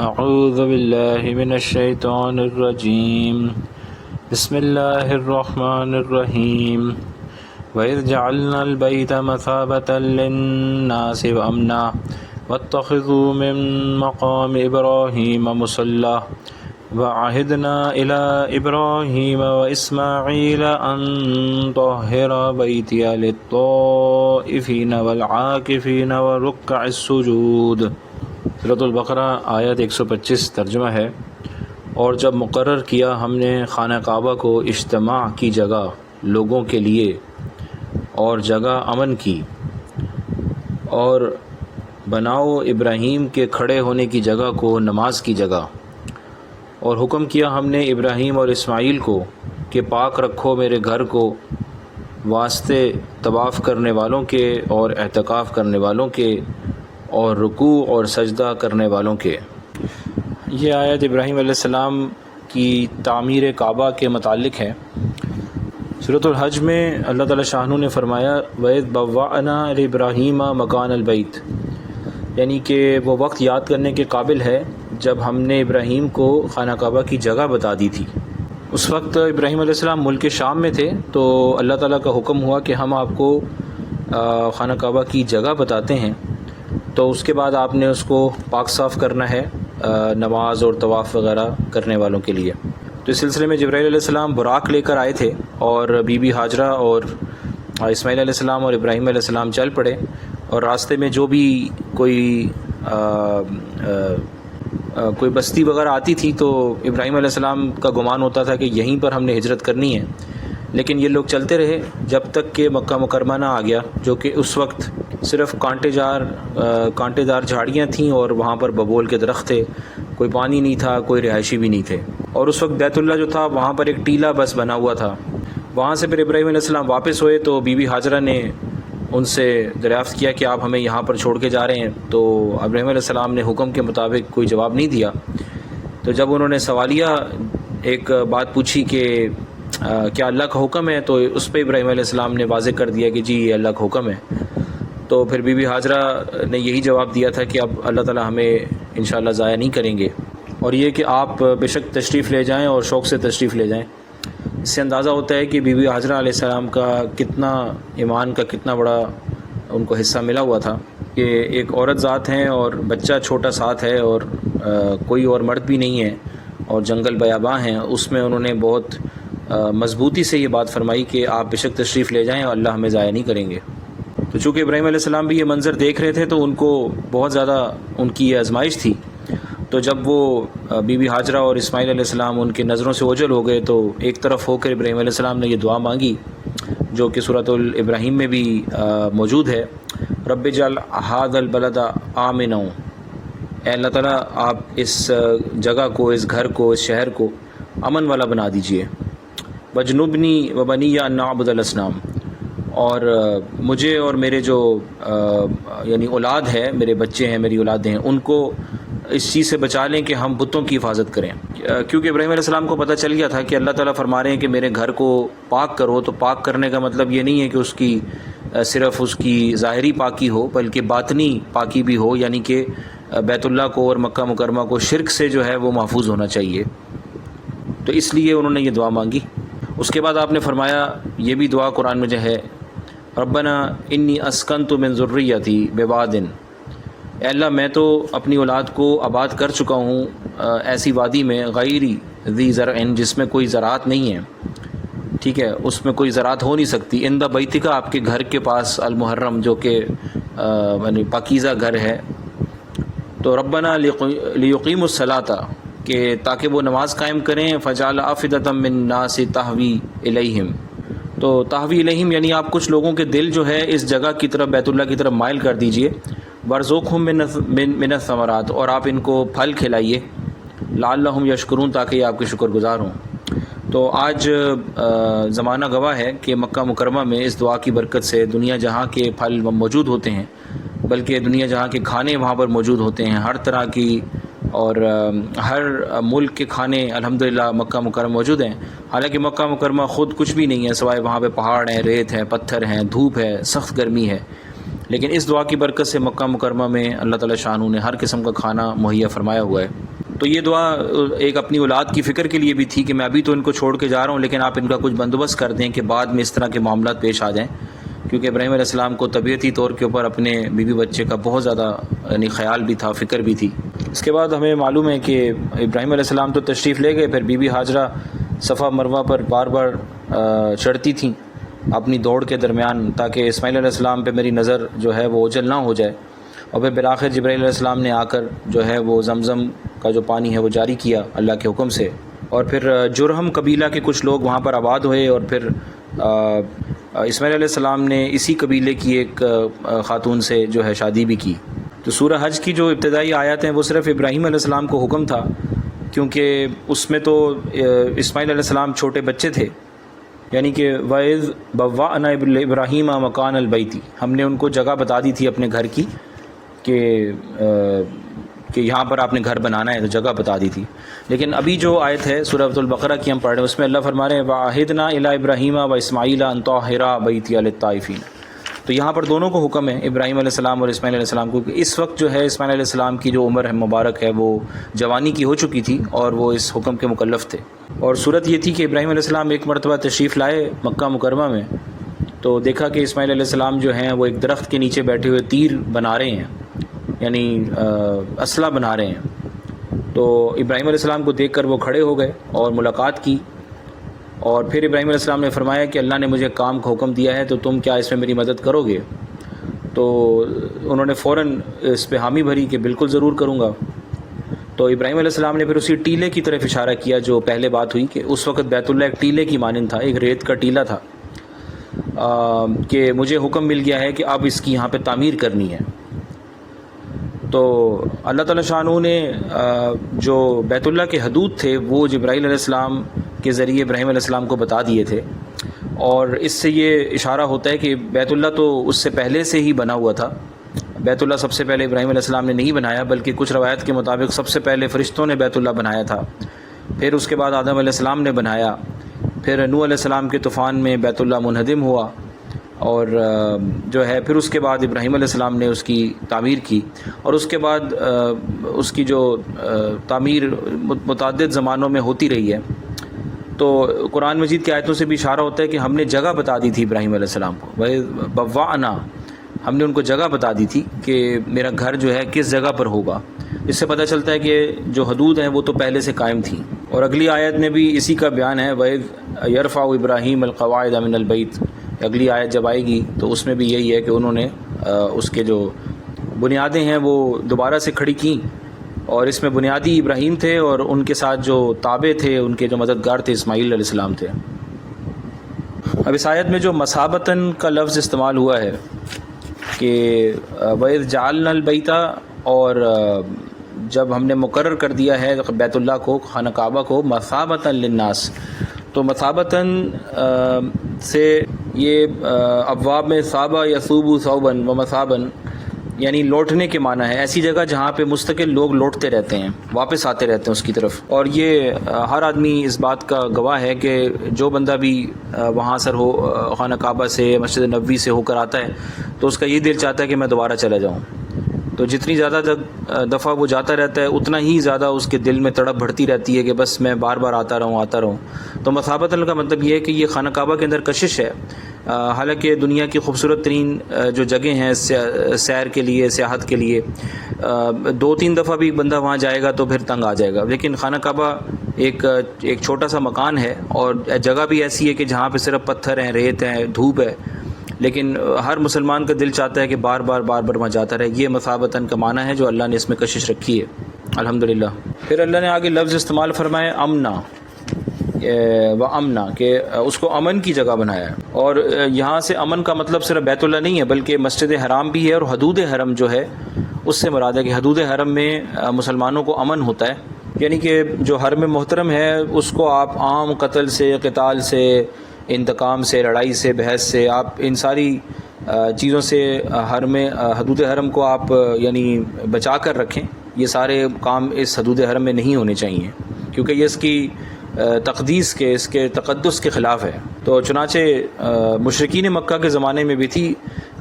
اعوذ باللہ من الشیطان الرجیم بسم اللہ الرحمن الرحیم وَإِذْ جَعَلْنَا الْبَيْتَ مَثَابَةً لِلنَّاسِ وَأَمْنًا وَاتَّخِذُوا مِن مَّقَامِ إِبْرَاهِيمَ مُصَلًّى وَعَهِدْنَا إِلَىٰ إِبْرَاهِيمَ وَإِسْمَاعِيلَ أَن طَهِّرَ بَيْتِيَ لِلطَّائِفِينَ وَالْعَاكِفِينَ وَرُكَّعِ السُّجُودِ۔ سورۃ البقرہ آیت 125 ترجمہ ہے۔ اور جب مقرر کیا ہم نے خانہ کعبہ کو اجتماع کی جگہ لوگوں کے لیے اور جگہ امن کی، اور بناؤ ابراہیم کے کھڑے ہونے کی جگہ کو نماز کی جگہ، اور حکم کیا ہم نے ابراہیم اور اسماعیل کو کہ پاک رکھو میرے گھر کو واسطے طواف کرنے والوں کے اور اعتکاف کرنے والوں کے اور رکوع اور سجدہ کرنے والوں کے۔ یہ آیت ابراہیم علیہ السلام کی تعمیر کعبہ کے متعلق ہے۔ سورۃ الحج میں اللہ تعالیٰ شاہ نے فرمایا وَإِذْ بَوَّأْنَا لِإِبْرَاهِيمَ مَكَانَ الْبَيْتِ، یعنی کہ وہ وقت یاد کرنے کے قابل ہے جب ہم نے ابراہیم کو خانہ کعبہ کی جگہ بتا دی تھی۔ اس وقت ابراہیم علیہ السلام ملک شام میں تھے، تو اللہ تعالیٰ کا حکم ہوا کہ ہم آپ کو خانہ کعبہ کی جگہ بتاتے ہیں، تو اس کے بعد آپ نے اس کو پاک صاف کرنا ہے نماز اور طواف وغیرہ کرنے والوں کے لیے۔ تو اس سلسلے میں جبرائیل علیہ السلام براق لے کر آئے تھے، اور بی بی ہاجرہ اور اسماعیل علیہ السلام اور ابراہیم علیہ السلام چل پڑے، اور راستے میں جو بھی کوئی بستی وغیرہ آتی تھی تو ابراہیم علیہ السلام کا گمان ہوتا تھا کہ یہیں پر ہم نے ہجرت کرنی ہے، لیکن یہ لوگ چلتے رہے جب تک کہ مکہ مکرمہ نہ آ گیا، جو کہ اس وقت صرف کانٹے دار جھاڑیاں تھیں اور وہاں پر ببول کے درخت تھے، کوئی پانی نہیں تھا، کوئی رہائشی بھی نہیں تھے، اور اس وقت بیت اللہ جو تھا وہاں پر ایک ٹیلہ بس بنا ہوا تھا۔ وہاں سے پھر ابراہیم علیہ السلام واپس ہوئے تو بی بی ہاجرہ نے ان سے دریافت کیا کہ آپ ہمیں یہاں پر چھوڑ کے جا رہے ہیں، تو ابراہیم علیہ السلام نے حکم کے مطابق کوئی جواب نہیں دیا۔ تو جب انہوں نے سوالیہ ایک بات پوچھی کہ کیا اللہ کا حکم ہے، تو اس پہ ابراہیم علیہ السلام نے واضح کر دیا کہ جی یہ اللہ کا حکم ہے۔ تو پھر بی بی ہاجرہ نے یہی جواب دیا تھا کہ اب اللہ تعالیٰ ہمیں انشاءاللہ ضائع نہیں کریں گے، اور یہ کہ آپ بے شک تشریف لے جائیں اور شوق سے تشریف لے جائیں۔ اس سے اندازہ ہوتا ہے کہ بی بی ہاجرہ علیہ السلام کا کتنا ایمان کا کتنا بڑا ان کو حصہ ملا ہوا تھا کہ ایک عورت ذات ہیں اور بچہ چھوٹا ساتھ ہے، اور کوئی اور مرد بھی نہیں ہے، اور جنگل بیاباں ہیں، اس میں انہوں نے بہت مضبوطی سے یہ بات فرمائی کہ آپ بے شک تشریف لے جائیں اور اللہ ہمیں ضائع نہیں کریں گے۔ تو چونکہ ابراہیم علیہ السلام بھی یہ منظر دیکھ رہے تھے تو ان کو بہت زیادہ ان کی یہ آزمائش تھی۔ تو جب وہ بی بی ہاجرہ اور اسماعیل علیہ السلام ان کے نظروں سے اوجھل ہو گئے تو ایک طرف ہو کر ابراہیم علیہ السلام نے یہ دعا مانگی، جو کہ سورۃ الابراہیم میں بھی موجود ہے، رب اجعل ھذا البلد آمنا، اے اللہ تعالیٰ آپ اس جگہ کو، اس گھر کو، اس شہر کو امن والا بنا دیجئے، وجنبنی وبنی ان نعبد الاصنام، اور مجھے اور میرے جو یعنی اولاد ہے، میرے بچے ہیں، میری اولادیں ہیں، ان کو اس چیز سے بچا لیں کہ ہم بتوں کی حفاظت کریں، کیونکہ ابراہیم علیہ السلام کو پتہ چل گیا تھا کہ اللہ تعالیٰ فرما رہے ہیں کہ میرے گھر کو پاک کرو، تو پاک کرنے کا مطلب یہ نہیں ہے کہ اس کی صرف اس کی ظاہری پاکی ہو، بلکہ باطنی پاکی بھی ہو، یعنی کہ بیت اللہ کو اور مکہ مکرمہ کو شرک سے جو ہے وہ محفوظ ہونا چاہیے۔ تو اس لیے انہوں نے یہ دعا مانگی۔ اس کے بعد آپ نے فرمایا، یہ بھی دعا قرآن میں جو ہے، ربنا انی اسکنت من ذریتی بواد، اے اللہ میں تو اپنی اولاد کو آباد کر چکا ہوں ایسی وادی میں، غیر ذی زرع، جس میں کوئی زراعت نہیں ہے، ٹھیک ہے، اس میں کوئی زراعت ہو نہیں سکتی، عند بیتک، آپ کے گھر کے پاس، المحرم، جو کہ یعنی پاکیزہ گھر ہے۔ تو ربنا لیقیموا الصلاۃ، کہ تاکہ وہ نماز قائم کریں، فجعل افئدۃ من الناس تہوی الیہم، تو تہوی الیہم یعنی آپ کچھ لوگوں کے دل جو ہے اس جگہ کی طرف، بیت اللہ کی طرف مائل کر دیجئے، وارزقھم من الثمرات، اور آپ ان کو پھل کھلائیے، لعلہم یشکرون، تاکہ یہ آپ کے شکر گزار ہوں۔ تو آج زمانہ گواہ ہے کہ مکہ مکرمہ میں اس دعا کی برکت سے دنیا جہاں کے پھل موجود ہوتے ہیں، بلکہ دنیا جہاں کے کھانے وہاں پر موجود ہوتے ہیں، ہر طرح کی اور ہر ملک کے کھانے الحمدللہ مکہ مکرمہ موجود ہیں۔ حالانکہ مکہ مکرمہ خود کچھ بھی نہیں ہے سوائے وہاں پہ پہاڑ ہیں، ریت ہے، پتھر ہیں، دھوپ ہے، سخت گرمی ہے، لیکن اس دعا کی برکت سے مکہ مکرمہ میں اللہ تعالیٰ شانہ نے ہر قسم کا کھانا مہیا فرمایا ہوا ہے۔ تو یہ دعا ایک اپنی اولاد کی فکر کے لیے بھی تھی کہ میں ابھی تو ان کو چھوڑ کے جا رہا ہوں، لیکن آپ ان کا کچھ بندوبست کر دیں کہ بعد میں اس طرح کے معاملات پیش آ جائیں، کیونکہ ابراہیم علیہ السلام کو طبیعتی طور کے اوپر اپنے بیوی بچے کا بہت زیادہ خیال بھی تھا، فکر بھی تھی۔ اس کے بعد ہمیں معلوم ہے کہ ابراہیم علیہ السلام تو تشریف لے گئے، پھر بی بی ہاجرہ صفا مروہ پر بار بار چڑھتی تھیں اپنی دوڑ کے درمیان، تاکہ اسماعیل علیہ السلام پہ میری نظر جو ہے وہ اوجھل نہ ہو جائے، اور پھر بالآخر جبرائیل علیہ السلام نے آ کر جو ہے وہ زمزم کا جو پانی ہے وہ جاری کیا اللہ کے حکم سے، اور پھر جرہم قبیلہ کے کچھ لوگ وہاں پر آباد ہوئے، اور پھر اسماعیل علیہ السلام نے اسی قبیلے کی ایک خاتون سے جو ہے شادی بھی کی۔ تو سورہ حج کی جو ابتدائی آیات ہیں وہ صرف ابراہیم علیہ السلام کو حکم تھا، کیونکہ اس میں تو اسماعیل علیہ السلام چھوٹے بچے تھے، یعنی کہ وَإِذْ بَوَّأْنَا إِبْرَاهِيمَ مَكَانَ الْبَيْتِ، ہم نے ان کو جگہ بتا دی تھی اپنے گھر کی کہ یہاں پر آپ نے گھر بنانا ہے، تو جگہ بتا دی تھی۔ لیکن ابھی جو آیت ہے سورۃ البقرہ کی ہم پڑھ رہے ہیں، اس میں اللہ فرما رہے ہیں وَعَهِدْنَا إِلَىٰ إِبْرَاهِيمَ وَإِسْمَاعِيلَ أَن طَهِّرَا بَيْتِيَ لِلطَّائِفِينَ، تو یہاں پر دونوں کو حکم ہے، ابراہیم علیہ السلام اور اسماعیل علیہ السلام کو، کہ اس وقت جو ہے اسماعیل علیہ السلام کی جو عمر ہے مبارک ہے وہ جوانی کی ہو چکی تھی اور وہ اس حکم کے مکلف تھے۔ اور صورت یہ تھی کہ ابراہیم علیہ السلام ایک مرتبہ تشریف لائے مکہ مکرمہ میں، تو دیکھا کہ اسماعیل علیہ السلام جو ہیں وہ ایک درخت کے نیچے بیٹھے ہوئے تیر بنا رہے ہیں، یعنی اسلحہ بنا رہے ہیں۔ تو ابراہیم علیہ السلام کو دیکھ کر وہ کھڑے ہو گئے اور ملاقات کی، اور پھر ابراہیم علیہ السلام نے فرمایا کہ اللہ نے مجھے کام کا حکم دیا ہے، تو تم کیا اس میں میری مدد کرو گے؟ تو انہوں نے فوراً اس پہ حامی بھری کہ بالکل ضرور کروں گا۔ تو ابراہیم علیہ السلام نے پھر اسی ٹیلے کی طرف اشارہ کیا جو پہلے بات ہوئی، کہ اس وقت بیت اللہ ایک ٹیلے کی مانند تھا، ایک ریت کا ٹیلہ تھا، کہ مجھے حکم مل گیا ہے کہ اب اس کی یہاں پہ تعمیر کرنی ہے۔ تو اللہ تعالیٰ شانہ نے جو بیت اللہ کے حدود تھے وہ جبرائیل علیہ السلام کے ذریعے ابراہیم علیہ السلام کو بتا دیے تھے، اور اس سے یہ اشارہ ہوتا ہے کہ بیت اللہ تو اس سے پہلے سے ہی بنا ہوا تھا۔ بیت اللہ سب سے پہلے ابراہیم علیہ السلام نے نہیں بنایا، بلکہ کچھ روایت کے مطابق سب سے پہلے فرشتوں نے بیت اللہ بنایا تھا، پھر اس کے بعد آدم علیہ السلام نے بنایا، پھر نوح علیہ السلام کے طوفان میں بیت اللہ منہدم ہوا، اور جو ہے پھر اس کے بعد ابراہیم علیہ السلام نے اس کی تعمیر کی، اور اس کے بعد اس کی جو تعمیر متعدد زمانوں میں ہوتی رہی ہے۔ تو قرآن مجید کی آیتوں سے بھی اشارہ ہوتا ہے کہ ہم نے جگہ بتا دی تھی ابراہیم علیہ السلام کو، بَوَّأْنَا، ہم نے ان کو جگہ بتا دی تھی کہ میرا گھر جو ہے کس جگہ پر ہوگا۔ اس سے پتہ چلتا ہے کہ جو حدود ہیں وہ تو پہلے سے قائم تھیں۔ اور اگلی آیت میں بھی اسی کا بیان ہے، وَإِذْ يَرْفَعُ إِبْرَاهِيمُ الْقَوَاعِدَ مِنَ الْبَيْتِ، اگلی آیت جب آئے گی تو اس میں بھی یہی ہے کہ انہوں نے اس کے جو بنیادیں ہیں وہ دوبارہ سے کھڑی کیں، اور اس میں بنیادی ابراہیم تھے، اور ان کے ساتھ جو تابع تھے، ان کے جو مددگار تھے، اسماعیل علیہ السلام تھے۔ اب اس آیت میں جو مصابتاً کا لفظ استعمال ہوا ہے کہ وَإِذْ جَعَلْنَا الْبَيْتَ، اور جب ہم نے مقرر کر دیا ہے بیت اللہ کو، خانہ کعبہ کو، مثابۃ للناس، تو مثابتاً سے یہ ابواب میں صابہ یصوب صوباً و مثاباً، یعنی لوٹنے کے معنی ہے، ایسی جگہ جہاں پہ مستقل لوگ لوٹتے رہتے ہیں، واپس آتے رہتے ہیں اس کی طرف۔ اور یہ ہر آدمی اس بات کا گواہ ہے کہ جو بندہ بھی وہاں سر ہو خانہ کعبہ سے، مسجد نبوی سے ہو کر آتا ہے تو اس کا یہ دل چاہتا ہے کہ میں دوبارہ چلا جاؤں۔ تو جتنی زیادہ دفعہ وہ جاتا رہتا ہے اتنا ہی زیادہ اس کے دل میں تڑپ بڑھتی رہتی ہے کہ بس میں بار بار آتا رہوں۔ تو مثابۃ کا مطلب یہ ہے کہ یہ خانہ کعبہ کے اندر کشش ہے، حالانکہ دنیا کی خوبصورت ترین جو جگہیں ہیں سیر کے لیے، سیاحت کے لیے، 2-3 دفعہ بھی بندہ وہاں جائے گا تو پھر تنگ آ جائے گا، لیکن خانہ کعبہ ایک چھوٹا سا مکان ہے، اور جگہ بھی ایسی ہے کہ جہاں پہ صرف پتھر ہیں، ریت ہیں، دھوپ ہے، لیکن ہر مسلمان کا دل چاہتا ہے کہ بار بار وہاں جاتا رہے۔ یہ مثابتاً کا معنی ہے جو اللہ نے اس میں کشش رکھی ہے، الحمدللہ۔ پھر اللہ نے آگے لفظ استعمال فرمائے امنا و امنا، کہ اس کو امن کی جگہ بنایا ہے، اور یہاں سے امن کا مطلب صرف بیت اللہ نہیں ہے بلکہ مسجد حرام بھی ہے، اور حدود حرم جو ہے اس سے مراد ہے کہ حدود حرم میں مسلمانوں کو امن ہوتا ہے، یعنی کہ جو حرم محترم ہے اس کو آپ عام قتل سے، قتال سے، انتقام سے، لڑائی سے، بحث سے، آپ ان ساری چیزوں سے حدود حرم کو آپ یعنی بچا کر رکھیں۔ یہ سارے کام اس حدود حرم میں نہیں ہونے چاہیے، کیونکہ یہ اس کی تقدیس کے، اس کے تقدس کے خلاف ہے۔ تو چنانچہ مشرکین مکہ کے زمانے میں بھی تھی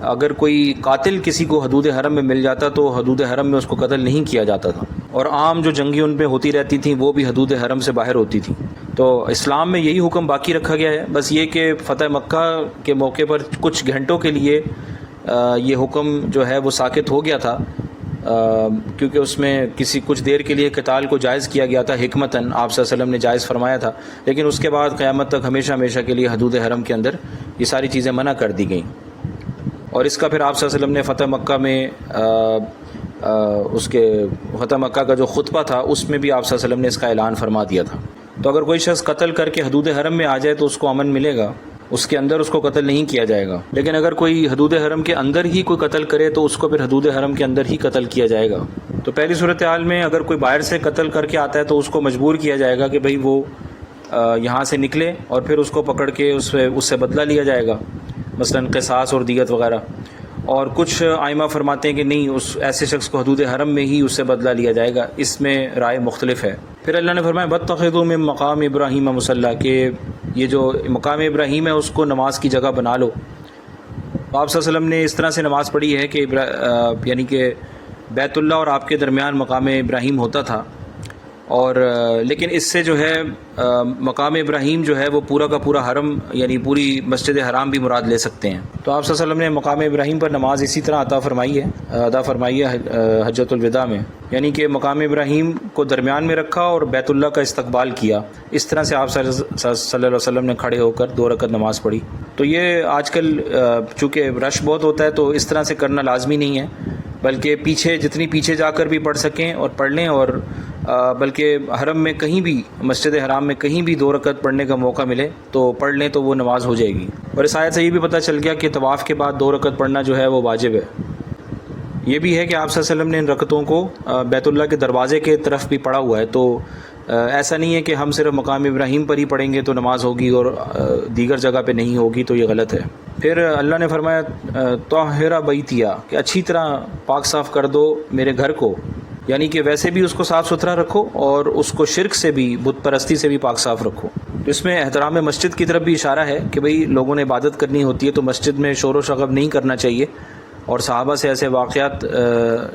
اگر کوئی قاتل کسی کو حدود حرم میں مل جاتا تو حدود حرم میں اس کو قتل نہیں کیا جاتا تھا، اور عام جو جنگیں ان پہ ہوتی رہتی تھیں وہ بھی حدود حرم سے باہر ہوتی تھیں۔ تو اسلام میں یہی حکم باقی رکھا گیا ہے، بس یہ کہ فتح مکہ کے موقع پر کچھ گھنٹوں کے لیے یہ حکم جو ہے وہ ساکت ہو گیا تھا، کیونکہ اس میں کچھ دیر کے لیے قتال کو جائز کیا گیا تھا، حکمتاً آپ صلی اللہ علیہ وسلم نے جائز فرمایا تھا، لیکن اس کے بعد قیامت تک ہمیشہ ہمیشہ کے لیے حدود حرم کے اندر یہ ساری چیزیں منع کر دی گئیں۔ اور اس کا پھر آپ صلی اللہ علیہ وسلم نے فتح مکہ میں اس کے فتح مکہ کا جو خطبہ تھا اس میں بھی آپ صلی اللہ علیہ وسلم نے اس کا اعلان فرما دیا تھا۔ تو اگر کوئی شخص قتل کر کے حدود حرم میں آ جائے تو اس کو امن ملے گا، اس کے اندر اس کو قتل نہیں کیا جائے گا، لیکن اگر کوئی حدود حرم کے اندر ہی کوئی قتل کرے تو اس کو پھر حدود حرم کے اندر ہی قتل کیا جائے گا۔ تو پہلی صورتحال میں اگر کوئی باہر سے قتل کر کے آتا ہے تو اس کو مجبور کیا جائے گا کہ بھئی وہ یہاں سے نکلے، اور پھر اس کو پکڑ کے اس سے بدلہ لیا جائے گا، مثلا قصاص اور دیت وغیرہ۔ اور کچھ ائمہ فرماتے ہیں کہ نہیں، اس ایسے شخص کو حدود حرم میں ہی اس سے بدلہ لیا جائے گا، اس میں رائے مختلف ہے۔ پھر اللہ نے فرمایا وَاتَّخِذُوا مِن مقام ابراہیم مصلی، کہ یہ جو مقام ابراہیم ہے اس کو نماز کی جگہ بنا لو۔ آپ صلی اللہ علیہ وسلم نے اس طرح سے نماز پڑھی ہے کہ یعنی کہ بیت اللہ اور آپ کے درمیان مقام ابراہیم ہوتا تھا، اور لیکن اس سے جو ہے مقام ابراہیم جو ہے وہ پورا کا پورا حرم یعنی پوری مسجد حرام بھی مراد لے سکتے ہیں۔ تو آپ صلی اللہ علیہ وسلم نے مقام ابراہیم پر نماز اسی طرح ادا فرمائی ہے حجۃ الوداع میں، یعنی کہ مقام ابراہیم کو درمیان میں رکھا اور بیت اللہ کا استقبال کیا، اس طرح سے آپ صلی اللہ علیہ وسلم نے کھڑے ہو کر 2 رکعت نماز پڑھی۔ تو یہ آج کل چونکہ رش بہت ہوتا ہے تو اس طرح سے کرنا لازمی نہیں ہے، بلکہ جتنی پیچھے جا کر بھی پڑھ سکیں اور پڑھ لیں، اور بلکہ حرم میں کہیں بھی، مسجد حرام میں کہیں بھی 2 رکعت پڑھنے کا موقع ملے تو پڑھ لیں تو وہ نماز ہو جائے گی۔ اور اس آیت سے یہ بھی پتہ چل گیا کہ طواف کے بعد 2 رکعت پڑھنا جو ہے وہ واجب ہے۔ یہ بھی ہے کہ آپ صلی اللہ علیہ وسلم نے ان رکعتوں کو بیت اللہ کے دروازے کے طرف بھی پڑھا ہوا ہے، تو ایسا نہیں ہے کہ ہم صرف مقام ابراہیم پر ہی پڑھیں گے تو نماز ہوگی اور دیگر جگہ پہ نہیں ہوگی، تو یہ غلط ہے۔ پھر اللہ نے فرمایا طاہرا بیتیا، کہ اچھی طرح پاک صاف کر دو میرے گھر کو، یعنی کہ ویسے بھی اس کو صاف ستھرا رکھو اور اس کو شرک سے بھی، بت پرستی سے بھی پاک صاف رکھو۔ تو اس میں احترام مسجد کی طرف بھی اشارہ ہے کہ بھئی لوگوں نے عبادت کرنی ہوتی ہے تو مسجد میں شور و شغب نہیں کرنا چاہیے، اور صحابہ سے ایسے واقعات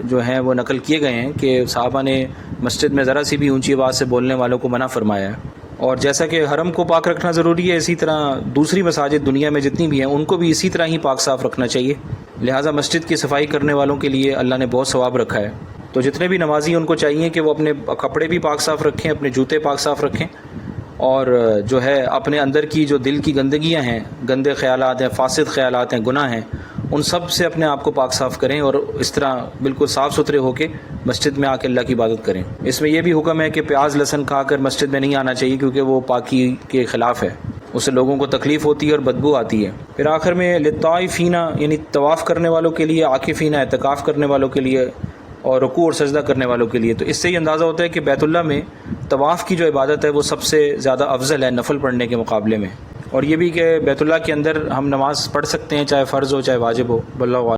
جو ہیں وہ نقل کیے گئے ہیں کہ صحابہ نے مسجد میں ذرا سی بھی اونچی آواز سے بولنے والوں کو منع فرمایا ہے۔ اور جیسا کہ حرم کو پاک رکھنا ضروری ہے، اسی طرح دوسری مساجد دنیا میں جتنی بھی ہیں ان کو بھی اسی طرح ہی پاک صاف رکھنا چاہیے، لہٰذا مسجد کی صفائی کرنے والوں کے لیے اللہ نے بہت ثواب رکھا ہے۔ تو جتنے بھی نمازی ان کو چاہیے کہ وہ اپنے کپڑے بھی پاک صاف رکھیں، اپنے جوتے پاک صاف رکھیں، اور جو ہے اپنے اندر کی جو دل کی گندگیاں ہیں، گندے خیالات ہیں، فاسد خیالات ہیں، گناہ ہیں، ان سب سے اپنے آپ کو پاک صاف کریں، اور اس طرح بالکل صاف ستھرے ہو کے مسجد میں آ کے اللہ کی عبادت کریں۔ اس میں یہ بھی حکم ہے کہ پیاز لہسن کھا کر مسجد میں نہیں آنا چاہیے، کیونکہ وہ پاکی کے خلاف ہے، اس سے لوگوں کو تکلیف ہوتی ہے اور بدبو آتی ہے۔ پھر آخر میں للطائفین، یعنی طواف کرنے والوں کے لیے، عاکفین اعتکاف کرنے والوں کے لیے، اور رکوع اور سجدہ کرنے والوں کے لیے۔ تو اس سے یہ اندازہ ہوتا ہے کہ بیت اللہ میں طواف کی جو عبادت ہے وہ سب سے زیادہ افضل ہے نفل پڑھنے کے مقابلے میں، اور یہ بھی کہ بیت اللہ کے اندر ہم نماز پڑھ سکتے ہیں، چاہے فرض ہو چاہے واجب ہو، واللہ اعلم۔